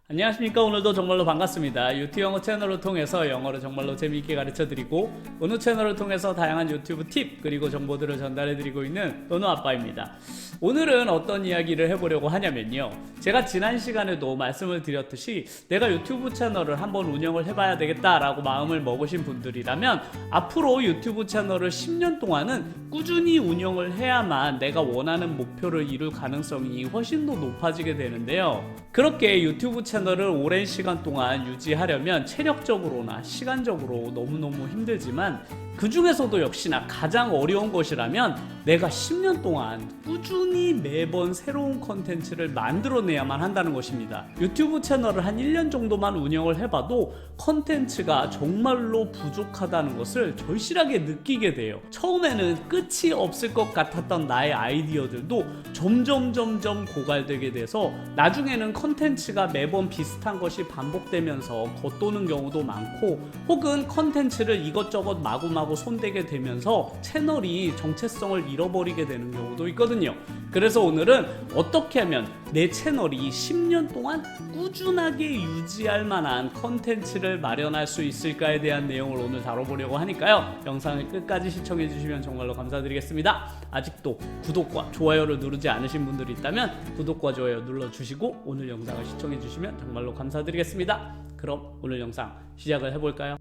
안녕하십니까. 오늘도 정말로 반갑습니다. 유튜브 영어 채널을 통해서 영어를 정말로 재미있게 가르쳐드리고 어느 채널을 통해서 다양한 유튜브 팁 그리고 정보들을 전달해드리고 있는 은우 아빠입니다. 오늘은 어떤 이야기를 해보려고 하냐면요, 제가 지난 시간에도 말씀을 드렸듯이 내가 유튜브 채널을 한번 운영을 해봐야 되겠다라고 마음을 먹으신 분들이라면 앞으로 유튜브 채널을 10년 동안은 꾸준히 운영을 해야만 내가 원하는 목표를 이룰 가능성이 훨씬 더 높아지게 되는데요, 그렇게 유튜브 채널을 오랜 시간 동안 유지하려면 체력적으로나 시간적으로 너무너무 힘들지만 그 중에서도 역시나 가장 어려운 것이라면 내가 10년 동안 꾸준히 매번 새로운 컨텐츠를 만들어내야만 한다는 것입니다. 유튜브 채널을 한 1년 정도만 운영을 해봐도 컨텐츠가 정말로 부족하다는 것을 절실하게 느끼게 돼요. 처음에는 끝이 없을 것 같았던 나의 아이디어들도 점점 고갈되게 돼서 나중에는 컨텐츠가 매번 비슷한 것이 반복되면서 겉도는 경우도 많고, 혹은 컨텐츠를 이것저것 마구마구 손대게 되면서 채널이 정체성을 잃어버리게 되는 경우도 있거든요. 그래서 오늘은 어떻게 하면 내 채널이 10년 동안 꾸준하게 유지할 만한 컨텐츠를 마련할 수 있을까에 대한 내용을 오늘 다뤄보려고 하니까요, 영상을 끝까지 시청해 주시면 정말로 감사드리겠습니다. 아직도 구독과 좋아요를 누르지 않으신 분들이 있다면 구독과 좋아요 눌러주시고 오늘 영상을 시청해 주시면 정말로 감사드리겠습니다. 그럼 오늘 영상 시작을 해볼까요?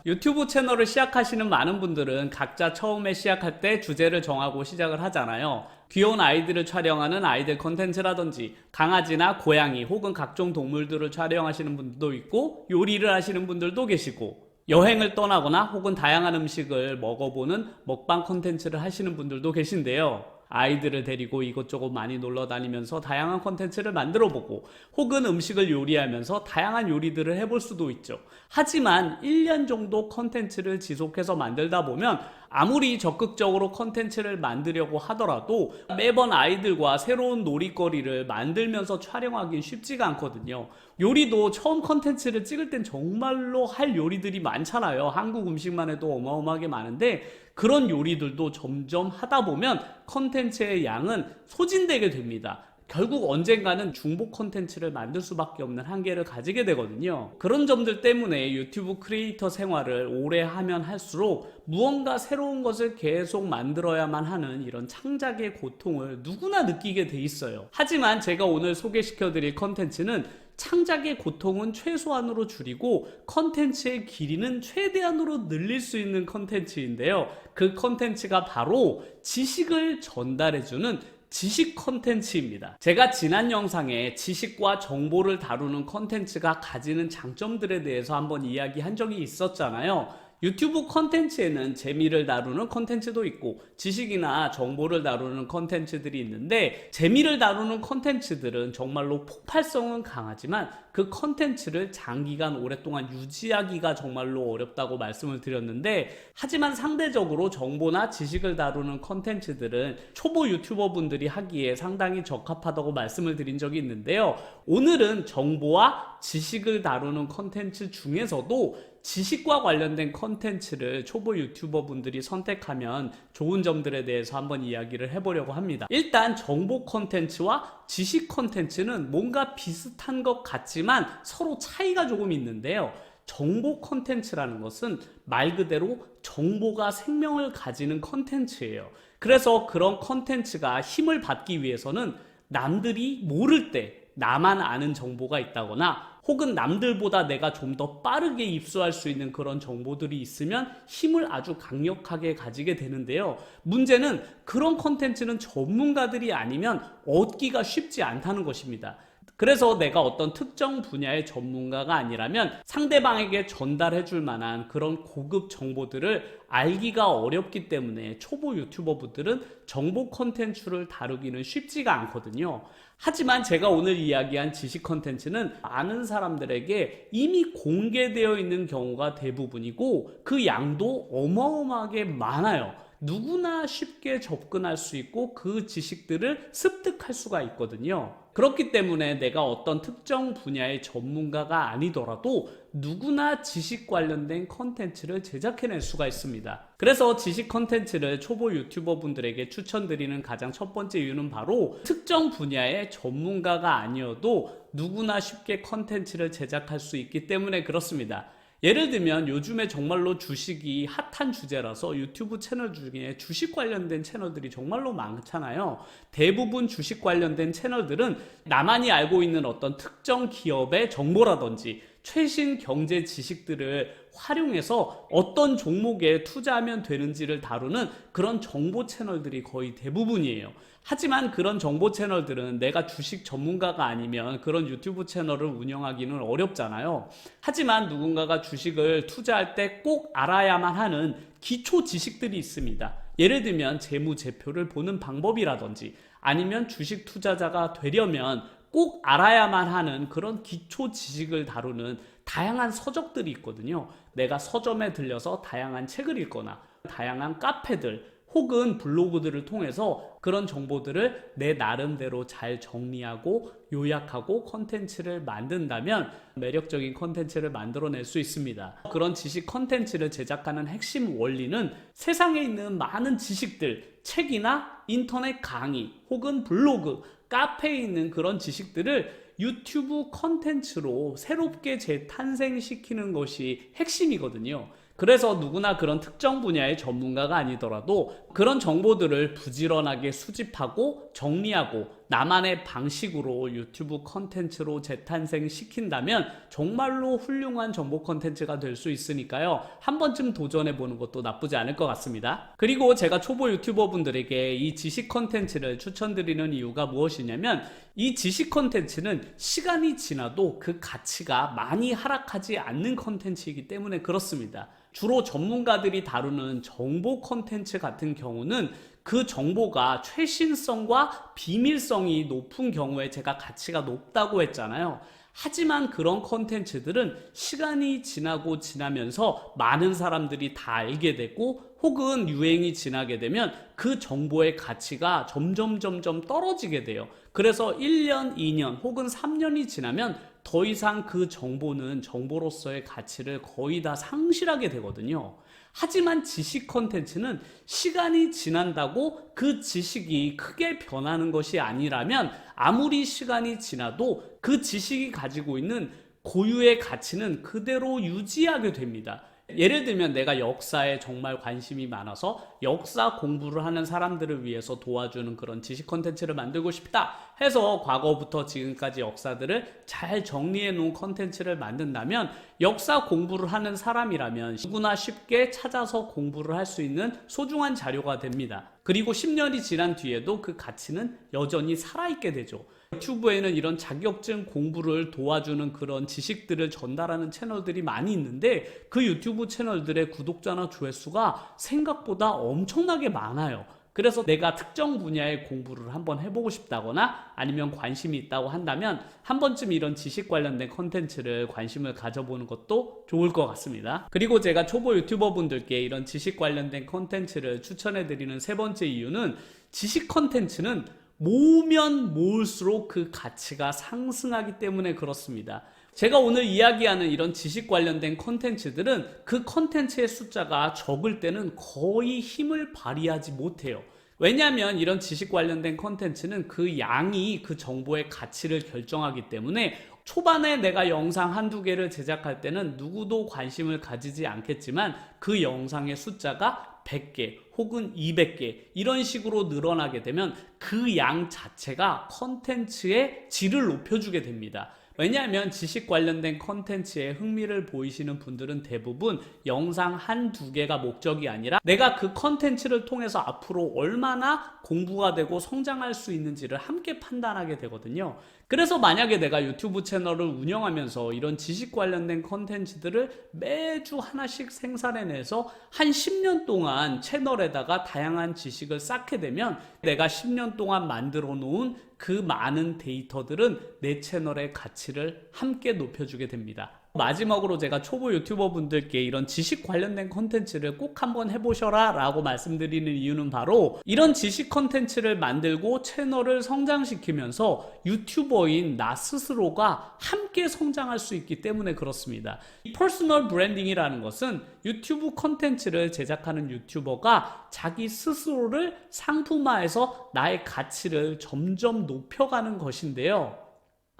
유튜브 채널을 시작하시는 많은 분들은 각자 처음에 시작할 때 주제를 정하고 시작을 하잖아요. 귀여운 아이들을 촬영하는 아이들 컨텐츠라든지 강아지나 고양이 혹은 각종 동물들을 촬영하시는 분들도 있고, 요리를 하시는 분들도 계시고, 여행을 떠나거나 혹은 다양한 음식을 먹어보는 먹방 컨텐츠를 하시는 분들도 계신데요, 아이들을 데리고 이것저것 많이 놀러 다니면서 다양한 컨텐츠를 만들어보고 혹은 음식을 요리하면서 다양한 요리들을 해볼 수도 있죠. 하지만 1년 정도 컨텐츠를 지속해서 만들다 보면 아무리 적극적으로 컨텐츠를 만들려고 하더라도 매번 아이들과 새로운 놀이거리를 만들면서 촬영하긴 쉽지가 않거든요. 요리도 처음 컨텐츠를 찍을 땐 정말로 할 요리들이 많잖아요. 한국 음식만 해도 어마어마하게 많은데 그런 요리들도 점점 하다 보면 컨텐츠의 양은 소진되게 됩니다. 결국 언젠가는 중복 컨텐츠를 만들 수밖에 없는 한계를 가지게 되거든요. 그런 점들 때문에 유튜브 크리에이터 생활을 오래 하면 할수록 무언가 새로운 것을 계속 만들어야만 하는 이런 창작의 고통을 누구나 느끼게 돼 있어요. 하지만 제가 오늘 소개시켜드릴 컨텐츠는 창작의 고통은 최소한으로 줄이고 컨텐츠의 길이는 최대한으로 늘릴 수 있는 컨텐츠인데요, 그 컨텐츠가 바로 지식을 전달해주는 지식 컨텐츠입니다. 제가 지난 영상에 지식과 정보를 다루는 컨텐츠가 가지는 장점들에 대해서 한번 이야기한 적이 있었잖아요. 유튜브 컨텐츠에는 재미를 다루는 컨텐츠도 있고 지식이나 정보를 다루는 컨텐츠들이 있는데, 재미를 다루는 컨텐츠들은 정말로 폭발성은 강하지만 그 컨텐츠를 장기간 오랫동안 유지하기가 정말로 어렵다고 말씀을 드렸는데, 하지만 상대적으로 정보나 지식을 다루는 컨텐츠들은 초보 유튜버 분들이 하기에 상당히 적합하다고 말씀을 드린 적이 있는데요, 오늘은 정보와 지식을 다루는 컨텐츠 중에서도 지식과 관련된 컨텐츠를 초보 유튜버 분들이 선택하면 좋은 점들에 대해서 한번 이야기를 해보려고 합니다. 일단 정보 컨텐츠와 지식 컨텐츠는 뭔가 비슷한 것 같지만 서로 차이가 조금 있는데요, 정보 컨텐츠라는 것은 말 그대로 정보가 생명을 가지는 컨텐츠예요. 그래서 그런 컨텐츠가 힘을 받기 위해서는 남들이 모를 때 나만 아는 정보가 있다거나 혹은 남들보다 내가 좀 더 빠르게 입수할 수 있는 그런 정보들이 있으면 힘을 아주 강력하게 가지게 되는데요, 문제는 그런 컨텐츠는 전문가들이 아니면 얻기가 쉽지 않다는 것입니다. 그래서 내가 어떤 특정 분야의 전문가가 아니라면 상대방에게 전달해 줄 만한 그런 고급 정보들을 알기가 어렵기 때문에 초보 유튜버분들은 정보 컨텐츠를 다루기는 쉽지가 않거든요. 하지만 제가 오늘 이야기한 지식 컨텐츠는 아는 사람들에게 이미 공개되어 있는 경우가 대부분이고 그 양도 어마어마하게 많아요. 누구나 쉽게 접근할 수 있고 그 지식들을 습득할 수가 있거든요. 그렇기 때문에 내가 어떤 특정 분야의 전문가가 아니더라도 누구나 지식 관련된 컨텐츠를 제작해낼 수가 있습니다. 그래서 지식 컨텐츠를 초보 유튜버 분들에게 추천드리는 가장 첫 번째 이유는 바로 특정 분야의 전문가가 아니어도 누구나 쉽게 컨텐츠를 제작할 수 있기 때문에 그렇습니다. 예를 들면 요즘에 정말로 주식이 핫한 주제라서 유튜브 채널 중에 주식 관련된 채널들이 정말로 많잖아요. 대부분 주식 관련된 채널들은 나만이 알고 있는 어떤 특정 기업의 정보라든지 최신 경제 지식들을 활용해서 어떤 종목에 투자하면 되는지를 다루는 그런 정보 채널들이 거의 대부분이에요. 하지만 그런 정보 채널들은 내가 주식 전문가가 아니면 그런 유튜브 채널을 운영하기는 어렵잖아요. 하지만 누군가가 주식을 투자할 때 꼭 알아야만 하는 기초 지식들이 있습니다. 예를 들면 재무제표를 보는 방법이라든지 아니면 주식 투자자가 되려면 꼭 알아야만 하는 그런 기초 지식을 다루는 다양한 서적들이 있거든요. 내가 서점에 들려서 다양한 책을 읽거나 다양한 카페들 혹은 블로그들을 통해서 그런 정보들을 내 나름대로 잘 정리하고 요약하고 컨텐츠를 만든다면 매력적인 컨텐츠를 만들어낼 수 있습니다. 그런 지식 컨텐츠를 제작하는 핵심 원리는 세상에 있는 많은 지식들, 책이나 인터넷 강의 혹은 블로그, 카페에 있는 그런 지식들을 유튜브 컨텐츠로 새롭게 재탄생시키는 것이 핵심이거든요. 그래서 누구나 그런 특정 분야의 전문가가 아니더라도 그런 정보들을 부지런하게 수집하고 정리하고 나만의 방식으로 유튜브 컨텐츠로 재탄생시킨다면 정말로 훌륭한 정보 컨텐츠가 될 수 있으니까요. 한 번쯤 도전해보는 것도 나쁘지 않을 것 같습니다. 그리고 제가 초보 유튜버 분들에게 이 지식 컨텐츠를 추천드리는 이유가 무엇이냐면 이 지식 컨텐츠는 시간이 지나도 그 가치가 많이 하락하지 않는 컨텐츠이기 때문에 그렇습니다. 주로 전문가들이 다루는 정보 컨텐츠 같은 경우는 그 정보가 최신성과 비밀성이 높은 경우에 제가 가치가 높다고 했잖아요. 하지만 그런 컨텐츠들은 시간이 지나고 지나면서 많은 사람들이 다 알게 되고 혹은 유행이 지나게 되면 그 정보의 가치가 점점 떨어지게 돼요. 그래서 1년, 2년 혹은 3년이 지나면 더 이상 그 정보는 정보로서의 가치를 거의 다 상실하게 되거든요. 하지만 지식 컨텐츠는 시간이 지난다고 그 지식이 크게 변하는 것이 아니라면 아무리 시간이 지나도 그 지식이 가지고 있는 고유의 가치는 그대로 유지하게 됩니다. 예를 들면 내가 역사에 정말 관심이 많아서 역사 공부를 하는 사람들을 위해서 도와주는 그런 지식 컨텐츠를 만들고 싶다 해서 과거부터 지금까지 역사들을 잘 정리해 놓은 컨텐츠를 만든다면 역사 공부를 하는 사람이라면 누구나 쉽게 찾아서 공부를 할 수 있는 소중한 자료가 됩니다. 그리고 10년이 지난 뒤에도 그 가치는 여전히 살아있게 되죠. 유튜브에는 이런 자격증 공부를 도와주는 그런 지식들을 전달하는 채널들이 많이 있는데 그 유튜브 채널들의 구독자나 조회수가 생각보다 엄청나게 많아요. 그래서 내가 특정 분야의 공부를 한번 해보고 싶다거나 아니면 관심이 있다고 한다면 한 번쯤 이런 지식 관련된 컨텐츠를 관심을 가져보는 것도 좋을 것 같습니다. 그리고 제가 초보 유튜버 분들께 이런 지식 관련된 컨텐츠를 추천해드리는 세 번째 이유는 지식 컨텐츠는 모으면 모을수록 그 가치가 상승하기 때문에 그렇습니다. 제가 오늘 이야기하는 이런 지식 관련된 컨텐츠들은 그 컨텐츠의 숫자가 적을 때는 거의 힘을 발휘하지 못해요. 왜냐하면 이런 지식 관련된 컨텐츠는 그 양이 그 정보의 가치를 결정하기 때문에 초반에 내가 영상 한두 개를 제작할 때는 누구도 관심을 가지지 않겠지만 그 영상의 숫자가 100개 혹은 200개 이런 식으로 늘어나게 되면 그 양 자체가 컨텐츠의 질을 높여주게 됩니다. 왜냐하면 지식 관련된 컨텐츠에 흥미를 보이시는 분들은 대부분 영상 한두 개가 목적이 아니라 내가 그 컨텐츠를 통해서 앞으로 얼마나 공부가 되고 성장할 수 있는지를 함께 판단하게 되거든요. 그래서 만약에 내가 유튜브 채널을 운영하면서 이런 지식 관련된 컨텐츠들을 매주 하나씩 생산해내서 한 10년 동안 채널에다가 다양한 지식을 쌓게 되면 내가 10년 동안 만들어 놓은 그 많은 데이터들은 내 채널의 가치를 함께 높여주게 됩니다. 마지막으로 제가 초보 유튜버 분들께 이런 지식 관련된 컨텐츠를 꼭 한번 해보셔라 라고 말씀드리는 이유는 바로 이런 지식 컨텐츠를 만들고 채널을 성장시키면서 유튜버인 나 스스로가 함께 성장할 수 있기 때문에 그렇습니다. 이 퍼스널 브랜딩이라는 것은 유튜브 컨텐츠를 제작하는 유튜버가 자기 스스로를 상품화해서 나의 가치를 점점 높여가는 것인데요.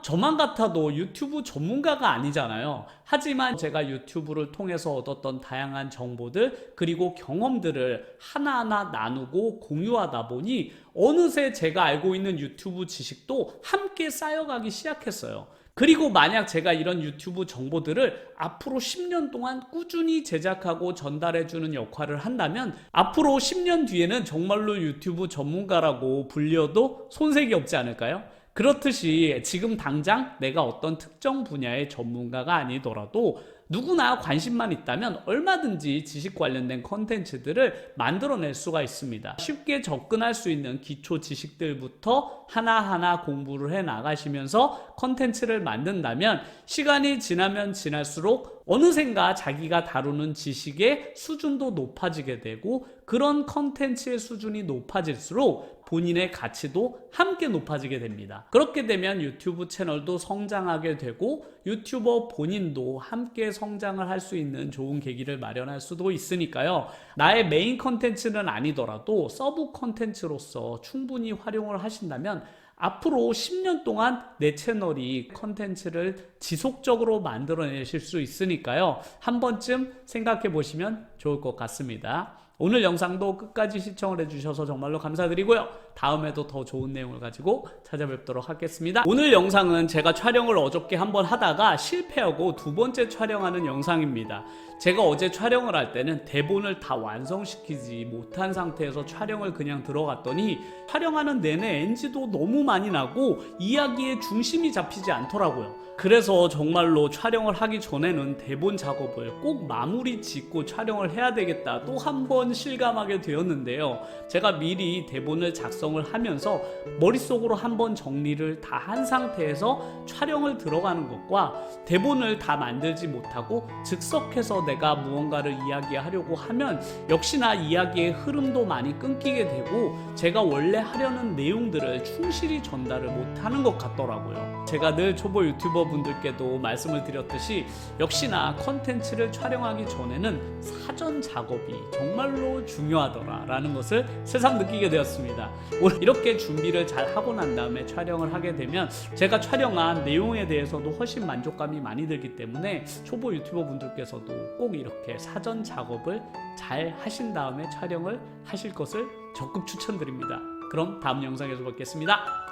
저만 같아도 유튜브 전문가가 아니잖아요. 하지만 제가 유튜브를 통해서 얻었던 다양한 정보들 그리고 경험들을 하나하나 나누고 공유하다 보니 어느새 제가 알고 있는 유튜브 지식도 함께 쌓여가기 시작했어요. 그리고 만약 제가 이런 유튜브 정보들을 앞으로 10년 동안 꾸준히 제작하고 전달해주는 역할을 한다면 앞으로 10년 뒤에는 정말로 유튜브 전문가라고 불려도 손색이 없지 않을까요? 그렇듯이 지금 당장 내가 어떤 특정 분야의 전문가가 아니더라도 누구나 관심만 있다면 얼마든지 지식 관련된 컨텐츠들을 만들어낼 수가 있습니다. 쉽게 접근할 수 있는 기초 지식들부터 하나하나 공부를 해 나가시면서 컨텐츠를 만든다면 시간이 지나면 지날수록 어느샌가 자기가 다루는 지식의 수준도 높아지게 되고 그런 컨텐츠의 수준이 높아질수록 본인의 가치도 함께 높아지게 됩니다. 그렇게 되면 유튜브 채널도 성장하게 되고 유튜버 본인도 함께 성장을 할 수 있는 좋은 계기를 마련할 수도 있으니까요. 나의 메인 컨텐츠는 아니더라도 서브 컨텐츠로서 충분히 활용을 하신다면 앞으로 10년 동안 내 채널이 컨텐츠를 지속적으로 만들어내실 수 있으니까요. 한 번쯤 생각해 보시면 좋을 것 같습니다. 오늘 영상도 끝까지 시청을 해주셔서 정말로 감사드리고요. 다음에도 더 좋은 내용을 가지고 찾아뵙도록 하겠습니다. 오늘 영상은 제가 촬영을 어저께 한번 하다가 실패하고 두 번째 촬영하는 영상입니다. 제가 어제 촬영을 할 때는 대본을 다 완성시키지 못한 상태에서 촬영을 그냥 들어갔더니 촬영하는 내내 NG도 너무 많이 나고 이야기의 중심이 잡히지 않더라고요. 그래서 정말로 촬영을 하기 전에는 대본 작업을 꼭 마무리 짓고 촬영을 해야 되겠다 또 한 번 실감하게 되었는데요. 제가 미리 대본을 작성을 하면서 머릿속으로 한번 정리를 다 한 상태에서 촬영을 들어가는 것과 대본을 다 만들지 못하고 즉석해서 내가 무언가를 이야기하려고 하면 역시나 이야기의 흐름도 많이 끊기게 되고 제가 원래 하려는 내용들을 충실히 전달을 못하는 것 같더라고요. 제가 늘 초보 유튜버 분들께도 말씀을 드렸듯이 역시나 컨텐츠를 촬영하기 전에는 사전 작업이 정말로 중요하더라 라는 것을 새삼 느끼게 되었습니다. 오늘 이렇게 준비를 잘 하고 난 다음에 촬영을 하게 되면 제가 촬영한 내용에 대해서도 훨씬 만족감이 많이 들기 때문에 초보 유튜버 분들께서도 꼭 이렇게 사전 작업을 잘 하신 다음에 촬영을 하실 것을 적극 추천드립니다. 그럼 다음 영상에서 뵙겠습니다.